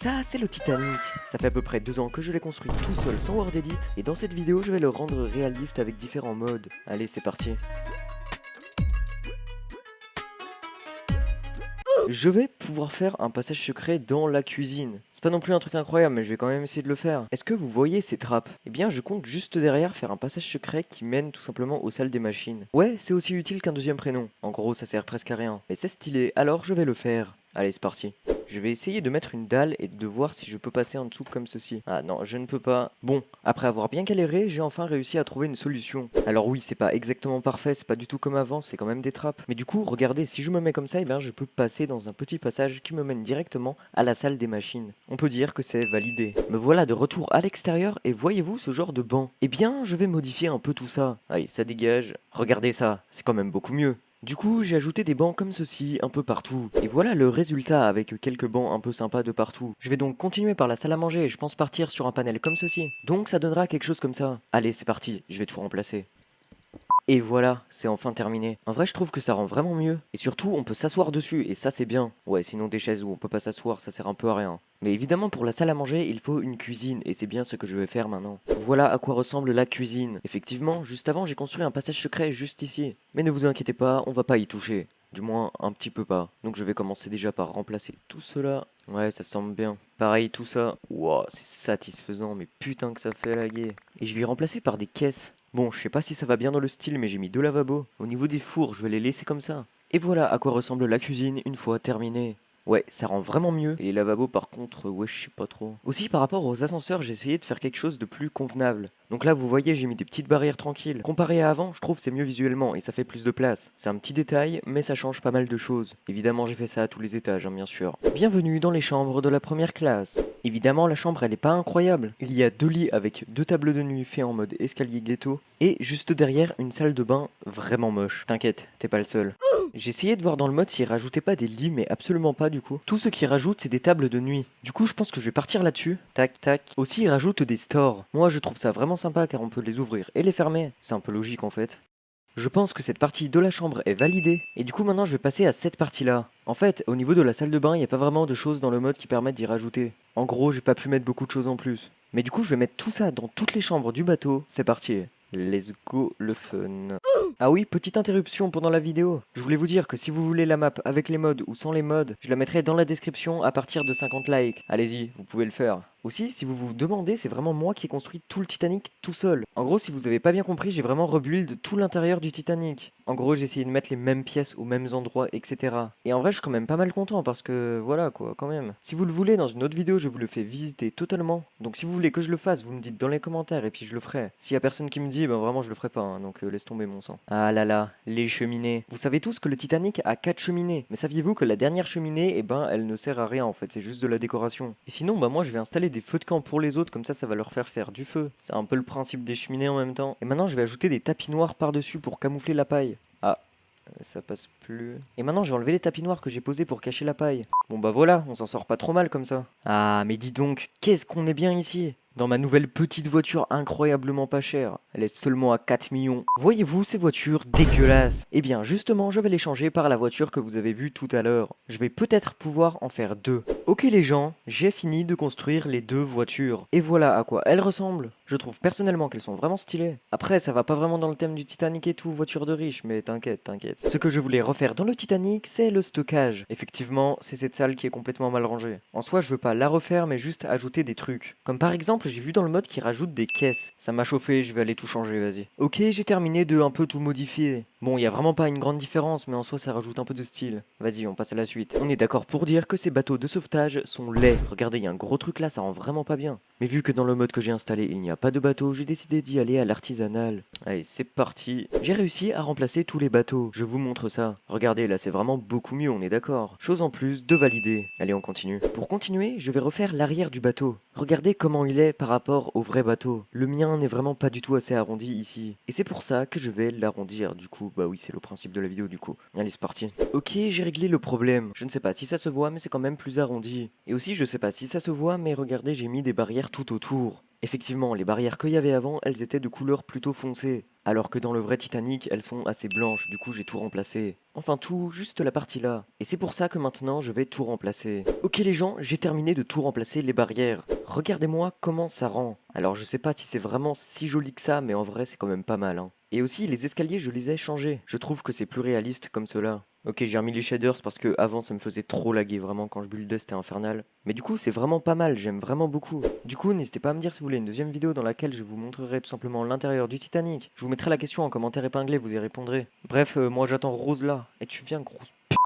Ça, c'est le Titanic. Ça fait à peu près 2 ans que je l'ai construit tout seul sans Word Edit, et dans cette vidéo, je vais le rendre réaliste avec différents modes. Allez, c'est parti. Je vais pouvoir faire un passage secret dans la cuisine. C'est pas non plus un truc incroyable, mais je vais quand même essayer de le faire. Est-ce que vous voyez ces trappes? Eh bien, je compte juste derrière faire un passage secret qui mène tout simplement aux salles des machines. Ouais, c'est aussi utile qu'un deuxième prénom. En gros, ça sert presque à rien. Mais c'est stylé, alors je vais le faire. Allez, c'est parti. Je vais essayer de mettre une dalle et de voir si je peux passer en dessous comme ceci. Ah non, je ne peux pas. Bon, après avoir bien galéré, j'ai enfin réussi à trouver une solution. Alors oui, c'est pas exactement parfait, c'est pas du tout comme avant, c'est quand même des trappes. Mais du coup, regardez, si je me mets comme ça, eh bien, je peux passer dans un petit passage qui me mène directement à la salle des machines. On peut dire que c'est validé. Me voilà de retour à l'extérieur et voyez-vous ce genre de banc? Eh bien, je vais modifier un peu tout ça. Allez, ça dégage. Regardez ça, c'est quand même beaucoup mieux. Du coup, j'ai ajouté des bancs comme ceci un peu partout. Et voilà le résultat avec quelques bancs un peu sympas de partout. Je vais donc continuer par la salle à manger et je pense partir sur un panel comme ceci. Donc ça donnera quelque chose comme ça. Allez, c'est parti, je vais tout remplacer. Et voilà, c'est enfin terminé. En vrai, je trouve que ça rend vraiment mieux. Et surtout, on peut s'asseoir dessus, et ça c'est bien. Ouais, sinon des chaises où on peut pas s'asseoir, ça sert un peu à rien. Mais évidemment, pour la salle à manger, il faut une cuisine, et c'est bien ce que je vais faire maintenant. Voilà à quoi ressemble la cuisine. Effectivement, juste avant, j'ai construit un passage secret juste ici. Mais ne vous inquiétez pas, on va pas y toucher. Du moins, un petit peu pas. Donc je vais commencer déjà par remplacer tout cela. Ouais, ça semble bien. Pareil, tout ça. Wow, c'est satisfaisant, mais putain que ça fait laguer. Et je vais remplacer par des caisses. Bon, je sais pas si ça va bien dans le style, mais j'ai mis 2 lavabos. Au niveau des fours, je vais les laisser comme ça. Et voilà à quoi ressemble la cuisine une fois terminée. Ouais, ça rend vraiment mieux. Et les lavabos, par contre, ouais, je sais pas trop. Aussi, par rapport aux ascenseurs, j'ai essayé de faire quelque chose de plus convenable. Donc là, vous voyez, j'ai mis des petites barrières tranquilles. Comparé à avant, je trouve c'est mieux visuellement et ça fait plus de place. C'est un petit détail, mais ça change pas mal de choses. Évidemment, j'ai fait ça à tous les étages, hein, bien sûr. Bienvenue dans les chambres de la première classe. Évidemment, la chambre, elle est pas incroyable. Il y a 2 lits avec 2 tables de nuit faits en mode escalier ghetto. Et juste derrière, une salle de bain vraiment moche. T'inquiète, t'es pas le seul. J'ai essayé de voir dans le mode s'il rajoutait pas des lits, mais absolument pas du coup. Tout ce qu'il rajoute, c'est des tables de nuit. Du coup, je pense que je vais partir là-dessus. Tac, tac. Aussi, il rajoute des stores. Moi, je trouve ça vraiment sympa car on peut les ouvrir et les fermer. C'est un peu logique en fait. Je pense que cette partie de la chambre est validée. Et du coup, maintenant, je vais passer à cette partie-là. En fait, au niveau de la salle de bain, il n'y a pas vraiment de choses dans le mode qui permettent d'y rajouter. En gros, j'ai pas pu mettre beaucoup de choses en plus. Mais du coup, je vais mettre tout ça dans toutes les chambres du bateau. C'est parti. Let's go le fun. Ah oui, petite interruption pendant la vidéo. Je voulais vous dire que si vous voulez la map avec les mods ou sans les mods, je la mettrai dans la description à partir de 50 likes. Allez-y, vous pouvez le faire. Aussi, si vous vous demandez, c'est vraiment moi qui ai construit tout le Titanic tout seul. En gros, si vous avez pas bien compris, j'ai vraiment rebuild tout l'intérieur du Titanic. En gros, j'ai essayé de mettre les mêmes pièces aux mêmes endroits, etc. Et en vrai, je suis quand même pas mal content parce que voilà quoi, quand même. Si vous le voulez, dans une autre vidéo, je vous le fais visiter totalement. Donc si vous voulez que je le fasse, vous me dites dans les commentaires et puis je le ferai. S'il y a personne qui me dit, ben vraiment je le ferai pas, hein, donc laisse tomber mon sang. Ah là là, les cheminées. Vous savez tous que le Titanic a 4 cheminées. Mais saviez-vous que la dernière cheminée, eh ben, elle ne sert à rien en fait, c'est juste de la décoration. Et sinon, bah moi je vais installer des feux de camp pour les autres, comme ça va leur faire du feu. C'est un peu le principe des cheminées en même temps. Et maintenant je vais ajouter des tapis noirs par-dessus pour camoufler la paille. Ah, ça passe plus. Et maintenant je vais enlever les tapis noirs que j'ai posés pour cacher la paille. Bon bah voilà, on s'en sort pas trop mal comme ça. Ah mais dis donc, qu'est-ce qu'on est bien ici dans ma nouvelle petite voiture incroyablement pas chère. Elle est seulement à 4 millions. Voyez-vous ces voitures dégueulasses? Eh bien justement, je vais les changer par la voiture que vous avez vue tout à l'heure. Je vais peut-être pouvoir en faire 2. Ok les gens, j'ai fini de construire les 2 voitures. Et voilà à quoi elles ressemblent. Je trouve personnellement qu'elles sont vraiment stylées. Après, ça va pas vraiment dans le thème du Titanic et tout, voiture de riche, mais t'inquiète, t'inquiète. Ce que je voulais refaire dans le Titanic, c'est le stockage. Effectivement, c'est cette salle qui est complètement mal rangée. En soi, je veux pas la refaire, mais juste ajouter des trucs. Comme par exemple, j'ai vu dans le mode qui rajoute des caisses. Ça m'a chauffé, je vais aller tout changer, vas-y. Ok, j'ai terminé de un peu tout modifier. Bon, il y a vraiment pas une grande différence, mais en soi, ça rajoute un peu de style. Vas-y, on passe à la suite. On est d'accord pour dire que ces bateaux de sauvetage sont laids. Regardez, il y a un gros truc là, ça rend vraiment pas bien. Mais vu que dans le mode que j'ai installé, il n'y a pas de bateau, j'ai décidé d'y aller à l'artisanal. Allez, c'est parti. J'ai réussi à remplacer tous les bateaux. Je vous montre ça. Regardez, là, c'est vraiment beaucoup mieux, on est d'accord. Chose en plus de valider. Allez, on continue. Pour continuer, je vais refaire l'arrière du bateau. Regardez comment il est par rapport au vrai bateau. Le mien n'est vraiment pas du tout assez arrondi ici. Et c'est pour ça que je vais l'arrondir, du coup. Bah oui, c'est le principe de la vidéo, du coup. Allez, c'est parti. Ok, j'ai réglé le problème. Je ne sais pas si ça se voit, mais c'est quand même plus arrondi. Et aussi, je sais pas si ça se voit, mais regardez, j'ai mis des barrières tout autour. Effectivement, les barrières qu'il y avait avant, elles étaient de couleur plutôt foncée. Alors que dans le vrai Titanic, elles sont assez blanches, du coup j'ai tout remplacé. Enfin tout, juste la partie là. Et c'est pour ça que maintenant je vais tout remplacer. Ok les gens, j'ai terminé de tout remplacer les barrières. Regardez-moi comment ça rend. Alors je sais pas si c'est vraiment si joli que ça, mais en vrai c'est quand même pas mal hein. Et aussi les escaliers je les ai changés. Je trouve que c'est plus réaliste comme cela. Ok j'ai remis les shaders parce que avant ça me faisait trop laguer, vraiment quand je buildais c'était infernal. Mais du coup c'est vraiment pas mal, j'aime vraiment beaucoup. Du coup n'hésitez pas à me dire si vous voulez une deuxième vidéo dans laquelle je vous montrerai tout simplement l'intérieur du Titanic. Je vous mettrai la question en commentaire épinglé, vous y répondrez. Bref, moi j'attends Rose là. Et tu viens grosse